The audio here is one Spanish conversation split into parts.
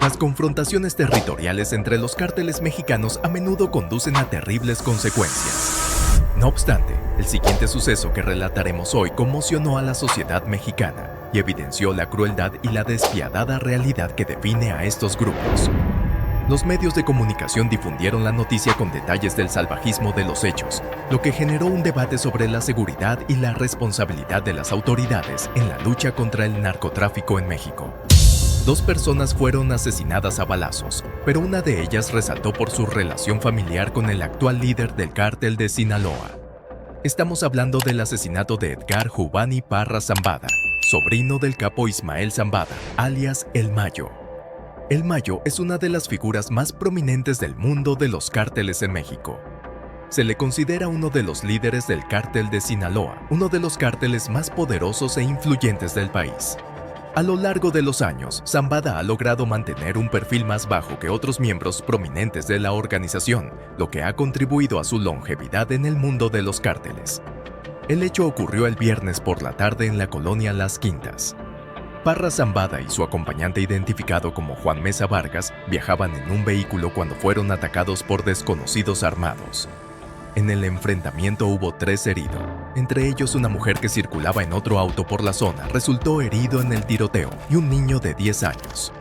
Las confrontaciones territoriales entre los cárteles mexicanos a menudo conducen a terribles consecuencias. No obstante, el siguiente suceso que relataremos hoy conmocionó a la sociedad mexicana y evidenció la crueldad y la despiadada realidad que define a estos grupos. Los medios de comunicación difundieron la noticia con detalles del salvajismo de los hechos, lo que generó un debate sobre la seguridad y la responsabilidad de las autoridades en la lucha contra el narcotráfico en México. 2 personas fueron asesinadas a balazos, pero una de ellas resaltó por su relación familiar con el actual líder del cártel de Sinaloa. Estamos hablando del asesinato de Edgar Juvani Parra Zambada, sobrino del capo Ismael Zambada, alias El Mayo. El Mayo es una de las figuras más prominentes del mundo de los cárteles en México. Se le considera uno de los líderes del cártel de Sinaloa, uno de los cárteles más poderosos e influyentes del país. A lo largo de los años, Zambada ha logrado mantener un perfil más bajo que otros miembros prominentes de la organización, lo que ha contribuido a su longevidad en el mundo de los cárteles. El hecho ocurrió el viernes por la tarde en la colonia Las Quintas. Parra Zambada y su acompañante identificado como Juan Mesa Vargas viajaban en un vehículo cuando fueron atacados por desconocidos armados. En el enfrentamiento hubo 3 heridos, entre ellos una mujer que circulaba en otro auto por la zona resultó herido en el tiroteo y un niño de 10 años.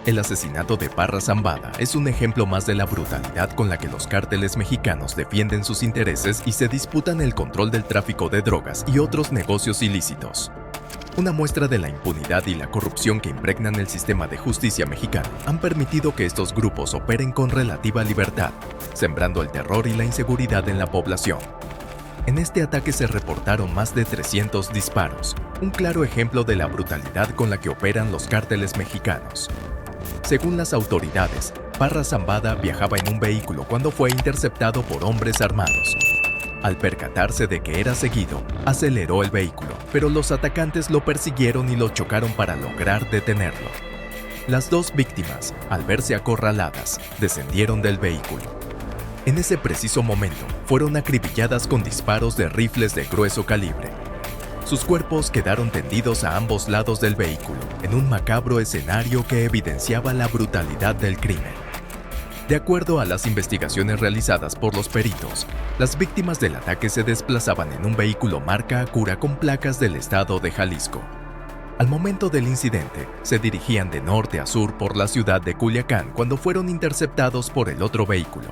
El asesinato de Parra Zambada es un ejemplo más de la brutalidad con la que los cárteles mexicanos defienden sus intereses y se disputan el control del tráfico de drogas y otros negocios ilícitos. Una muestra de la impunidad y la corrupción que impregnan el sistema de justicia mexicano han permitido que estos grupos operen con relativa libertad, sembrando el terror y la inseguridad en la población. En este ataque se reportaron más de 300 disparos, un claro ejemplo de la brutalidad con la que operan los cárteles mexicanos. Según las autoridades, Parra Zambada viajaba en un vehículo cuando fue interceptado por hombres armados. Al percatarse de que era seguido, aceleró el vehículo, pero los atacantes lo persiguieron y lo chocaron para lograr detenerlo. Las 2 víctimas, al verse acorraladas, descendieron del vehículo. En ese preciso momento, fueron acribilladas con disparos de rifles de grueso calibre. Sus cuerpos quedaron tendidos a ambos lados del vehículo, en un macabro escenario que evidenciaba la brutalidad del crimen. De acuerdo a las investigaciones realizadas por los peritos, las víctimas del ataque se desplazaban en un vehículo marca Acura con placas del estado de Jalisco. Al momento del incidente, se dirigían de norte a sur por la ciudad de Culiacán cuando fueron interceptados por el otro vehículo.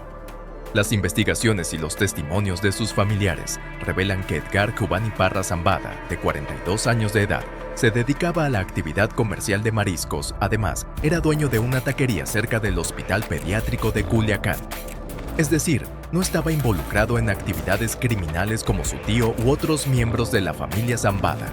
Las investigaciones y los testimonios de sus familiares revelan que Edgar Juvani Parra Zambada, de 42 años de edad, se dedicaba a la actividad comercial de mariscos. Además, era dueño de una taquería cerca del Hospital Pediátrico de Culiacán. Es decir, no estaba involucrado en actividades criminales como su tío u otros miembros de la familia Zambada.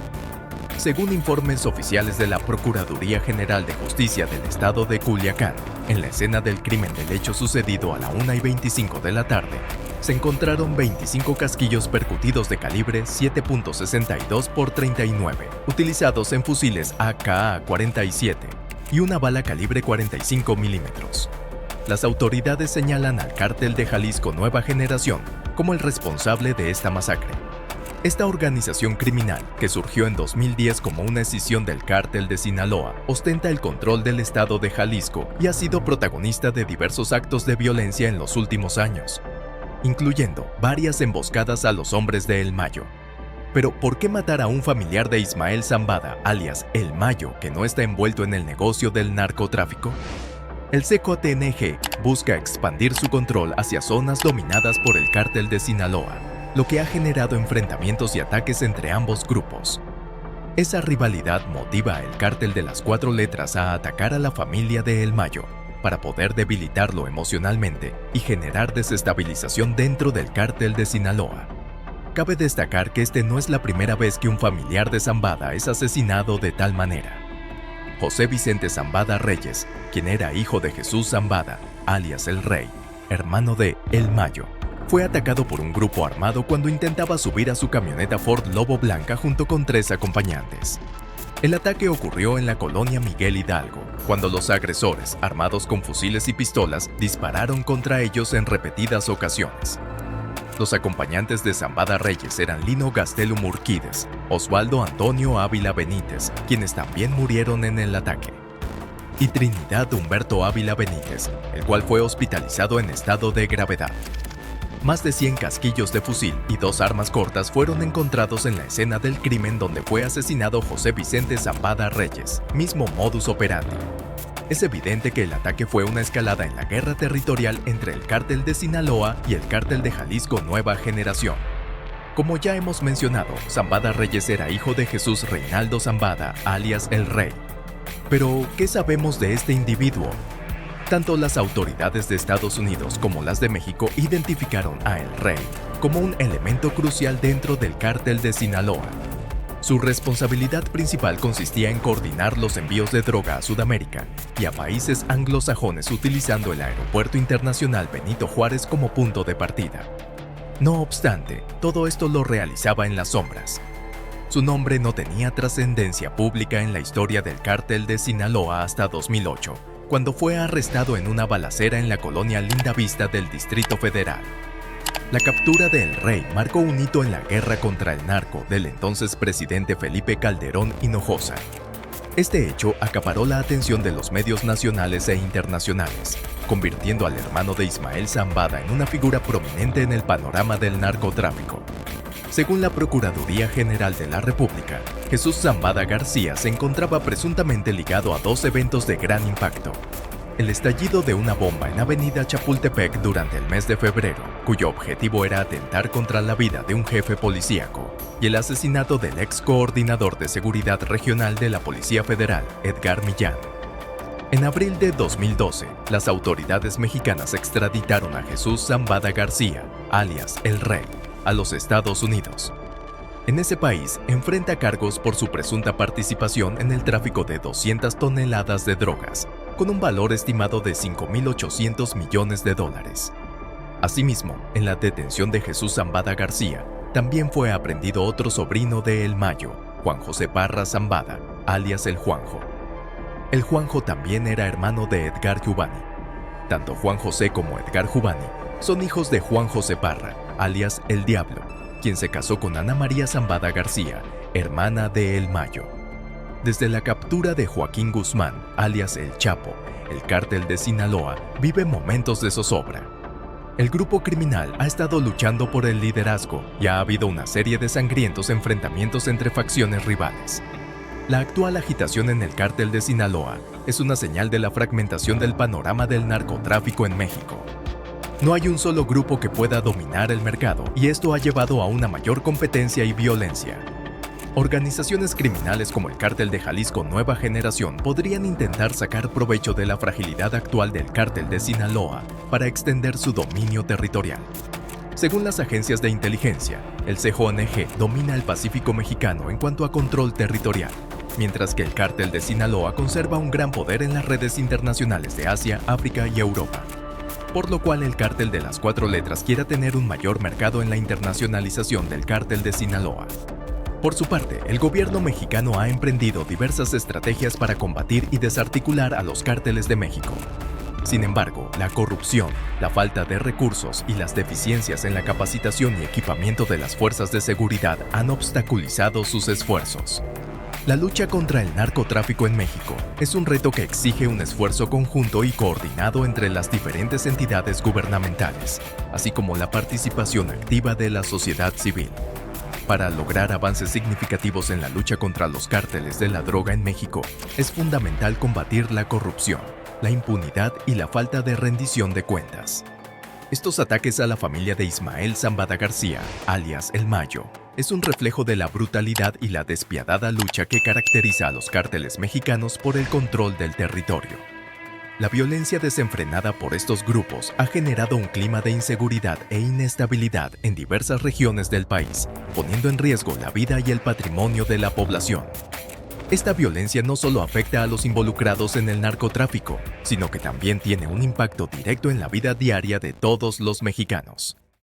Según informes oficiales de la Procuraduría General de Justicia del Estado de Culiacán, en la escena del crimen del hecho sucedido a la 1:25 de la tarde, se encontraron 25 casquillos percutidos de calibre 7.62 x 39, utilizados en fusiles AK-47, y una bala calibre 45 milímetros. Las autoridades señalan al Cártel de Jalisco Nueva Generación como el responsable de esta masacre. Esta organización criminal, que surgió en 2010 como una escisión del Cártel de Sinaloa, ostenta el control del estado de Jalisco y ha sido protagonista de diversos actos de violencia en los últimos años, incluyendo varias emboscadas a los hombres de El Mayo. Pero, ¿por qué matar a un familiar de Ismael Zambada, alias El Mayo, que no está envuelto en el negocio del narcotráfico? El CECOTNG busca expandir su control hacia zonas dominadas por el Cártel de Sinaloa, lo que ha generado enfrentamientos y ataques entre ambos grupos. Esa rivalidad motiva al Cártel de las 4 letras a atacar a la familia de El Mayo, para poder debilitarlo emocionalmente y generar desestabilización dentro del Cártel de Sinaloa. Cabe destacar que este no es la primera vez que un familiar de Zambada es asesinado de tal manera. José Vicente Zambada Reyes, quien era hijo de Jesús Zambada, alias El Rey, hermano de El Mayo, fue atacado por un grupo armado cuando intentaba subir a su camioneta Ford Lobo Blanca junto con 3 acompañantes. El ataque ocurrió en la colonia Miguel Hidalgo, cuando los agresores, armados con fusiles y pistolas, dispararon contra ellos en repetidas ocasiones. Los acompañantes de Zambada Reyes eran Lino Gastelum Urquídez, Osvaldo Antonio Ávila Benítez, quienes también murieron en el ataque. y Trinidad Humberto Ávila Benítez, el cual fue hospitalizado en estado de gravedad. Más de 100 casquillos de fusil y 2 armas cortas fueron encontrados en la escena del crimen donde fue asesinado José Vicente Zambada Reyes, mismo modus operandi. Es evidente que el ataque fue una escalada en la guerra territorial entre el cártel de Sinaloa y el cártel de Jalisco Nueva Generación. Como ya hemos mencionado, Zambada Reyes era hijo de Jesús Reinaldo Zambada, alias El Rey. Pero, ¿qué sabemos de este individuo? Tanto las autoridades de Estados Unidos como las de México identificaron a El Rey como un elemento crucial dentro del cártel de Sinaloa. Su responsabilidad principal consistía en coordinar los envíos de droga a Sudamérica y a países anglosajones utilizando el Aeropuerto Internacional Benito Juárez como punto de partida. No obstante, todo esto lo realizaba en las sombras. Su nombre no tenía trascendencia pública en la historia del cártel de Sinaloa hasta 2008, cuando fue arrestado en una balacera en la colonia Lindavista del Distrito Federal. La captura de El Rey marcó un hito en la guerra contra el narco del entonces presidente Felipe Calderón Hinojosa. Este hecho acaparó la atención de los medios nacionales e internacionales, convirtiendo al hermano de Ismael Zambada en una figura prominente en el panorama del narcotráfico. Según la Procuraduría General de la República, Jesús Zambada García se encontraba presuntamente ligado a 2 eventos de gran impacto. El estallido de una bomba en Avenida Chapultepec durante el mes de febrero, cuyo objetivo era atentar contra la vida de un jefe policíaco, y el asesinato del ex coordinador de seguridad regional de la Policía Federal, Edgar Millán. En abril de 2012, las autoridades mexicanas extraditaron a Jesús Zambada García, alias El Rey, a los Estados Unidos. En ese país, enfrenta cargos por su presunta participación en el tráfico de 200 toneladas de drogas, con un valor estimado de $5.800 millones. Asimismo, en la detención de Jesús Zambada García, también fue aprehendido otro sobrino de El Mayo, Juan José Parra Zambada, alias El Juanjo. El Juanjo también era hermano de Edgar Jubani. Tanto Juan José como Edgar Jubani son hijos de Juan José Parra, alias El Diablo, quien se casó con Ana María Zambada García, hermana de El Mayo. Desde la captura de Joaquín Guzmán, alias El Chapo, el cártel de Sinaloa vive momentos de zozobra. El grupo criminal ha estado luchando por el liderazgo y ha habido una serie de sangrientos enfrentamientos entre facciones rivales. La actual agitación en el cártel de Sinaloa es una señal de la fragmentación del panorama del narcotráfico en México. No hay un solo grupo que pueda dominar el mercado y esto ha llevado a una mayor competencia y violencia. Organizaciones criminales como el Cártel de Jalisco Nueva Generación podrían intentar sacar provecho de la fragilidad actual del Cártel de Sinaloa para extender su dominio territorial. Según las agencias de inteligencia, el CJNG domina el Pacífico mexicano en cuanto a control territorial, mientras que el Cártel de Sinaloa conserva un gran poder en las redes internacionales de Asia, África y Europa. Por lo cual el Cártel de las 4 letras quiere tener un mayor mercado en la internacionalización del Cártel de Sinaloa. Por su parte, el gobierno mexicano ha emprendido diversas estrategias para combatir y desarticular a los cárteles de México. Sin embargo, la corrupción, la falta de recursos y las deficiencias en la capacitación y equipamiento de las fuerzas de seguridad han obstaculizado sus esfuerzos. La lucha contra el narcotráfico en México es un reto que exige un esfuerzo conjunto y coordinado entre las diferentes entidades gubernamentales, así como la participación activa de la sociedad civil. Para lograr avances significativos en la lucha contra los cárteles de la droga en México, es fundamental combatir la corrupción, la impunidad y la falta de rendición de cuentas. Estos ataques a la familia de Ismael Zambada García, alias El Mayo, es un reflejo de la brutalidad y la despiadada lucha que caracteriza a los cárteles mexicanos por el control del territorio. La violencia desenfrenada por estos grupos ha generado un clima de inseguridad e inestabilidad en diversas regiones del país, poniendo en riesgo la vida y el patrimonio de la población. Esta violencia no solo afecta a los involucrados en el narcotráfico, sino que también tiene un impacto directo en la vida diaria de todos los mexicanos.